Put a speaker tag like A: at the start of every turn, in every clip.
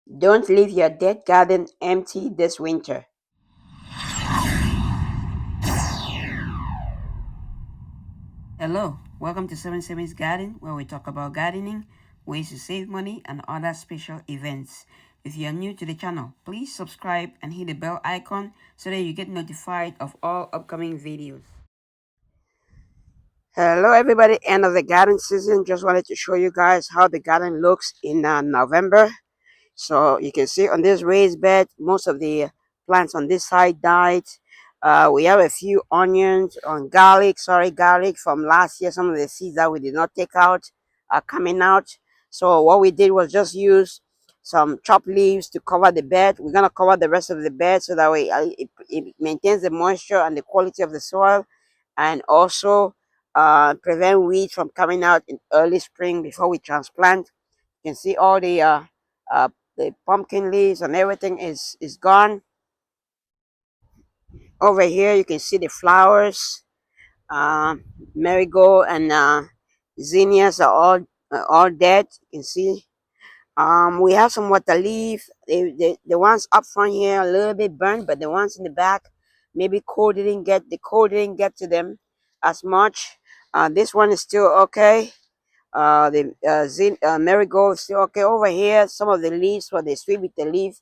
A: Don't leave your dead garden empty this winter. Hello, welcome to 77's Garden, where we talk about gardening, ways to save money, and other special events. If you are new to the channel, please subscribe and hit the bell icon so that you get notified of all upcoming videos. Hello everybody, end of the garden season. Just wanted to show you guys how the garden looks in November. So you can see on this raised bed, most of the plants on this side died. We have a few onions on garlic from last year. Some of the seeds that we did not take out are coming out. So what we did was just use some chopped leaves to cover the bed. We're gonna cover the rest of the bed so that way it maintains the moisture and the quality of the soil, and also prevent weeds from coming out in early spring before we transplant. You can see all uh, the pumpkin leaves and everything is gone. Over here you can see the flowers. Marigold and zinnias are all dead. You can see we have some water leaf. The ones up front here are a little bit burnt, but the ones in the back, maybe cold didn't get to them as much. This one is still okay. The marigold is still okay. Over here, some of the leaves, where they sweep with the leaf,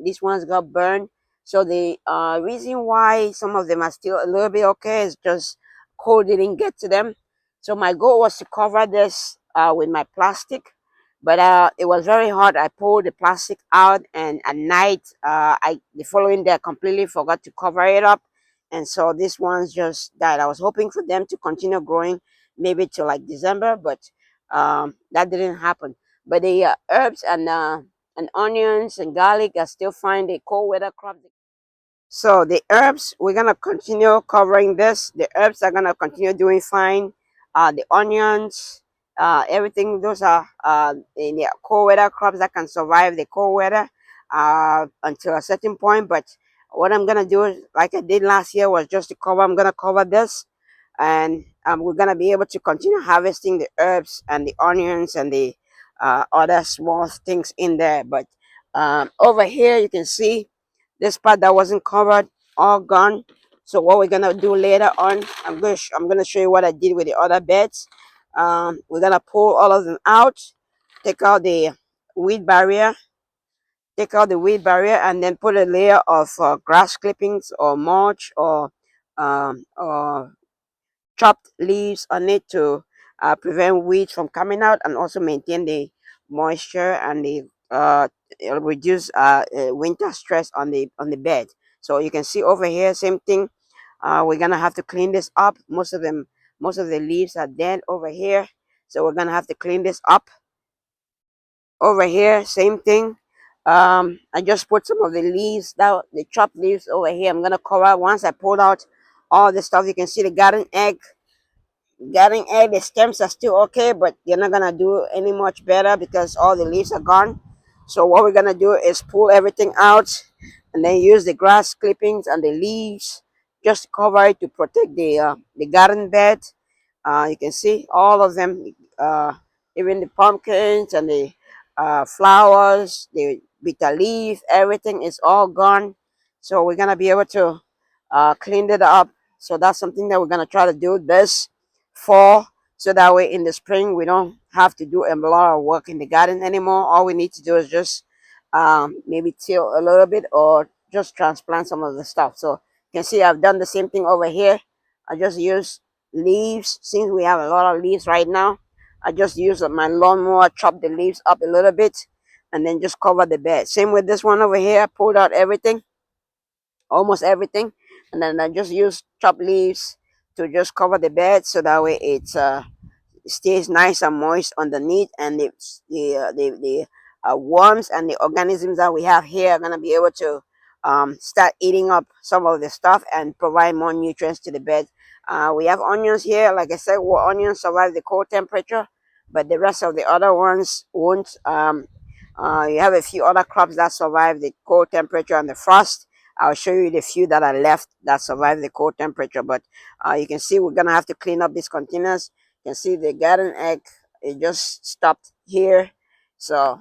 A: these ones got burned. So the reason why some of them are still a little bit okay is just cold didn't get to them. So my goal was to cover this with my plastic, but it was very hard. I pulled the plastic out, and at night, the following day I completely forgot to cover it up, and so these ones just died. I was hoping for them to continue growing maybe till like December, but that didn't happen. But the herbs and onions and garlic are still fine. The cold weather crops. So the herbs, we're gonna continue covering this. The herbs are gonna continue doing fine. The onions, everything, those are in the cold weather crops that can survive the cold weather until a certain point. But what I'm gonna do, like I did last year, was just to cover. I'm gonna cover this, and we're gonna be able to continue harvesting the herbs and the onions and the other small things in there. But over here, you can see this part that wasn't covered, all gone. So what we're gonna do later on, I'm gonna show you what I did with the other beds. We're gonna pull all of them out, take out the weed barrier, and then put a layer of grass clippings or mulch or chopped leaves on it to prevent weeds from coming out, and also maintain the moisture and the it'll reduce winter stress on the bed. So you can see over here, same thing. We're gonna have to clean this up. Most of the leaves are dead over here, so we're gonna have to clean this up. Over here, same thing. I just put some of the leaves down, the chopped leaves over here. I'm gonna cover. Once I pulled out all the stuff, you can see the garden egg. The stems are still okay, but they're not gonna do any much better because all the leaves are gone. So what we're gonna do is pull everything out, and then use the grass clippings and the leaves just to cover it to protect the garden bed. You can see all of them, uh, even the pumpkins and the flowers, the bitter leaf, everything is all gone. So we're gonna be able to clean it up. So that's something that we're gonna try to do this fall, so that way in the spring we don't have to do a lot of work in the garden anymore. All we need to do is just maybe till a little bit or just transplant some of the stuff. So you can see I've done the same thing over here. I just use leaves. Since we have a lot of leaves right now, I just use my lawnmower, chop the leaves up a little bit, and then just cover the bed. Same with this one over here. I pulled out everything, almost everything, and then I just use chopped leaves to just cover the bed, so that way stays nice and moist underneath, and the worms and the organisms that we have here are going to be able to start eating up some of the stuff and provide more nutrients to the bed. We have onions here. Like I said, onions survive the cold temperature, but the rest of the other ones won't. You have a few other crops that survive the cold temperature and the frost. I'll show you the few that are left that survive the cold temperature. But you can see we're gonna have to clean up these containers. You can see the garden egg, it just stopped here. So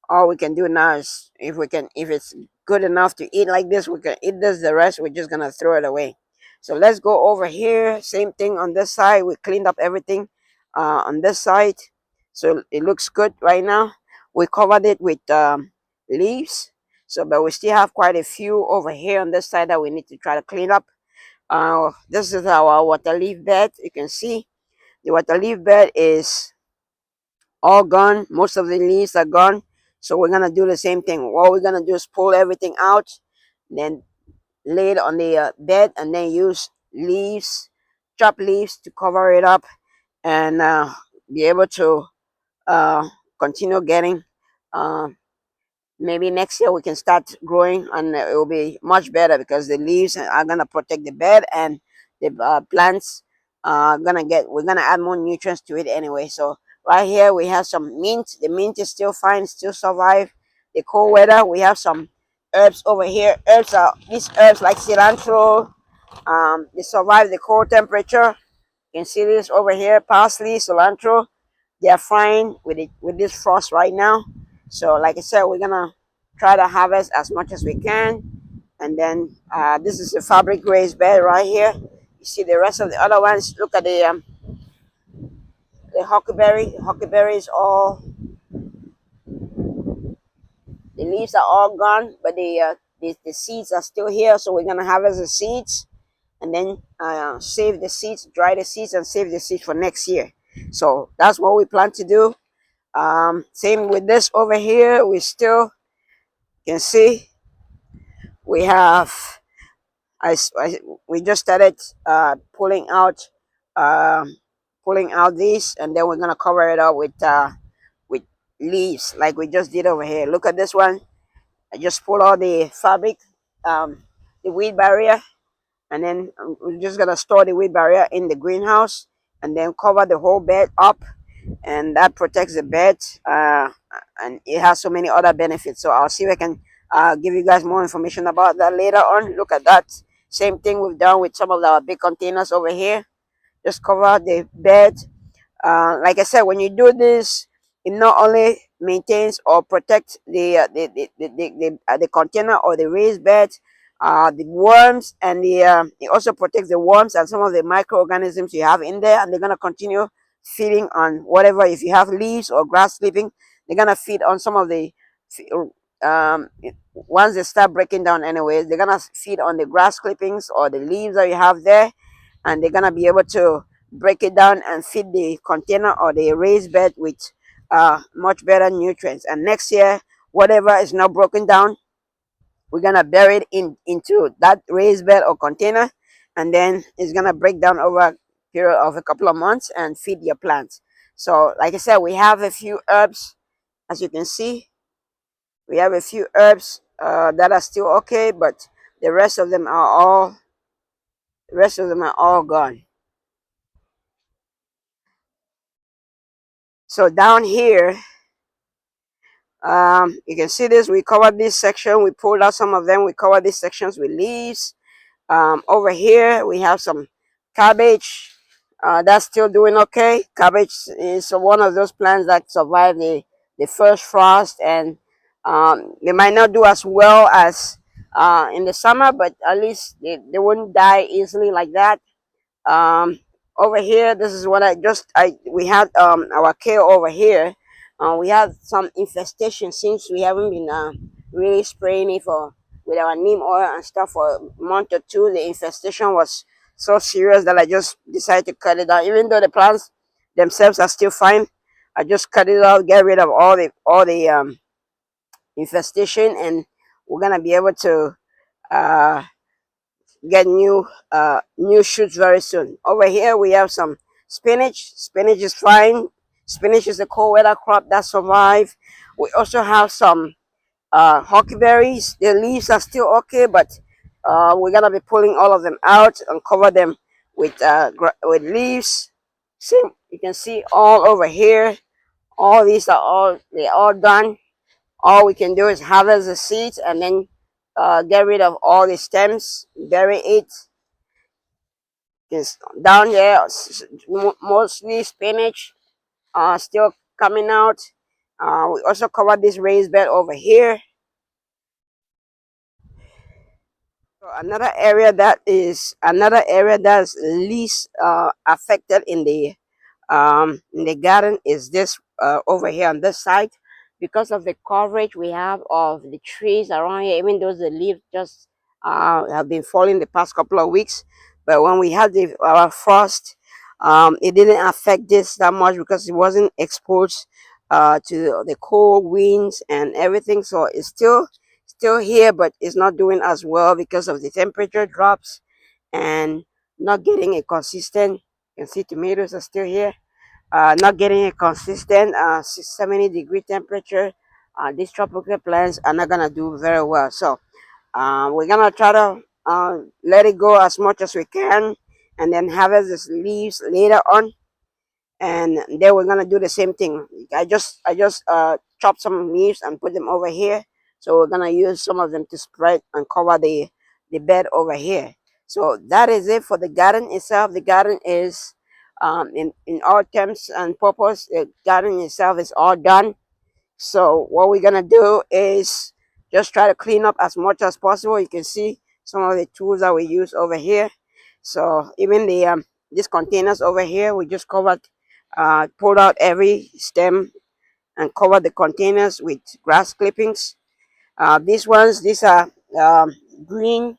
A: All we can do now is, if it's good enough to eat like this, we can eat this. The rest we're just gonna throw it away. So let's go over here. Same thing on this side. We cleaned up everything on this side, so it looks good right now. We covered it with leaves. So, but we still have quite a few over here on this side that we need to try to clean up. This is our water leaf bed. You can see the water leaf bed is all gone. Most of the leaves are gone. So we're gonna do the same thing. What we're gonna do is pull everything out, then lay it on the bed, and then use leaves, chopped leaves, to cover it up, and be able to uh, continue getting uh, maybe next year we can start growing, and it will be much better because the leaves are gonna protect the bed, and the plants are gonna get, we're gonna add more nutrients to it anyway. So right here we have some mint. The mint is still fine, still survive the cold weather. We have some herbs over here. Herbs are these herbs like cilantro. They survive the cold temperature. You can see this over here: parsley, cilantro. They are fine with it, with this frost right now. So like I said, we're gonna try to harvest as much as we can. And then this is the fabric raised bed right here. You see the rest of the other ones. Look at the huckleberry. The huckleberry is all, the leaves are all gone, but the seeds are still here. So we're gonna harvest the seeds, and then save the seeds, dry the seeds, and save the seeds for next year. So that's what we plan to do. Same with this over here. We still can see we have, we just started um, pulling out these, and then we're gonna cover it up with leaves like we just did over here. Look at this one. I just pull out the fabric, the weed barrier, and then we're just gonna store the weed barrier in the greenhouse, and then cover the whole bed up, and that protects the bed, and it has so many other benefits. So I'll see if I can give you guys more information about that later on. Look at that. Same thing we've done with some of our big containers over here. Just cover the bed. Like I said, when you do this, it not only maintains or protects the container or the raised bed, the worms, and it also protects the worms and some of the microorganisms you have in there, and they're gonna continue feeding on whatever. If you have leaves or grass clipping, they're gonna feed on some of the um once they start breaking down anyways, they're gonna feed on the grass clippings or the leaves that you have there, and they're gonna be able to break it down and feed the container or the raised bed with much better nutrients. And next year, whatever is not broken down, we're gonna bury it into that raised bed or container, and then it's gonna break down over a period of a couple of months and feed your plants. So like I said, we have a few herbs. As you can see, we have a few herbs that are still okay, but the rest of them are all gone. So down here, you can see this. We covered this section. We pulled out some of them. We covered these sections with leaves. Over here, we have some cabbage. That's still doing okay. Cabbage is one of those plants that survive the first frost, and they might not do as well as in the summer, but at least they wouldn't die easily like that. um Over here, this is what I we had our kale over here. We had some infestation since we haven't been really spraying it for with our neem oil and stuff for a month or two. The infestation was so serious that I just decided to cut it down. Even though the plants themselves are still fine, I just cut it out, get rid of all the infestation, and we're gonna be able to uh get new shoots very soon. Over here we have some spinach. Spinach is fine. Spinach is a cold weather crop that survive. We also have some huckleberries. The leaves are still okay, but we're gonna be pulling all of them out and cover them with with leaves. Same, you can see all over here. All these are all done. All we can do is harvest the seeds and then get rid of all the stems, bury it. Is down there, mostly spinach still coming out. We also covered this raised bed over here. So another area that's least affected in the garden is this over here on this side, because of the coverage we have of the trees around here. Even though the leaves just have been falling the past couple of weeks, but when we had the frost, it didn't affect this that much because it wasn't exposed to the cold winds and everything. So it's still here, but it's not doing as well because of the temperature drops and not getting a consistent. You can see tomatoes are still here, not getting a consistent 70-degree temperature. These tropical plants are not gonna do very well. So we're gonna try to let it go as much as we can, and then harvest the leaves later on. And then we're gonna do the same thing. I just chopped some leaves and put them over here. So we're gonna use some of them to spread and cover the bed over here. So that is it for the garden itself. The garden is in all terms and purpose, the garden itself is all done. So what we're gonna do is just try to clean up as much as possible. You can see some of the tools that we use over here. So even the these containers over here, we just covered, pulled out every stem and covered the containers with grass clippings. These are green.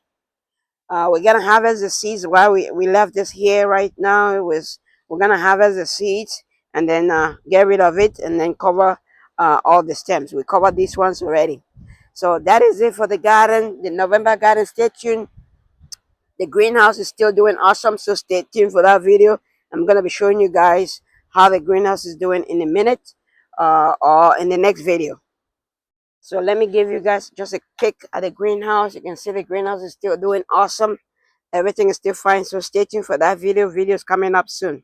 A: We're gonna harvest the seeds. While we left this here right now, we're gonna harvest the seeds and then get rid of it and then cover all the stems. We covered these ones already. So that is it for the garden, the November garden. Stay tuned. The greenhouse is still doing awesome, so stay tuned for that video. I'm gonna be showing you guys how the greenhouse is doing in a minute, or in the next video. So let me give you guys just a kick at the greenhouse. You can see the greenhouse is still doing awesome. Everything is still fine. So stay tuned for that video. Videos coming up soon.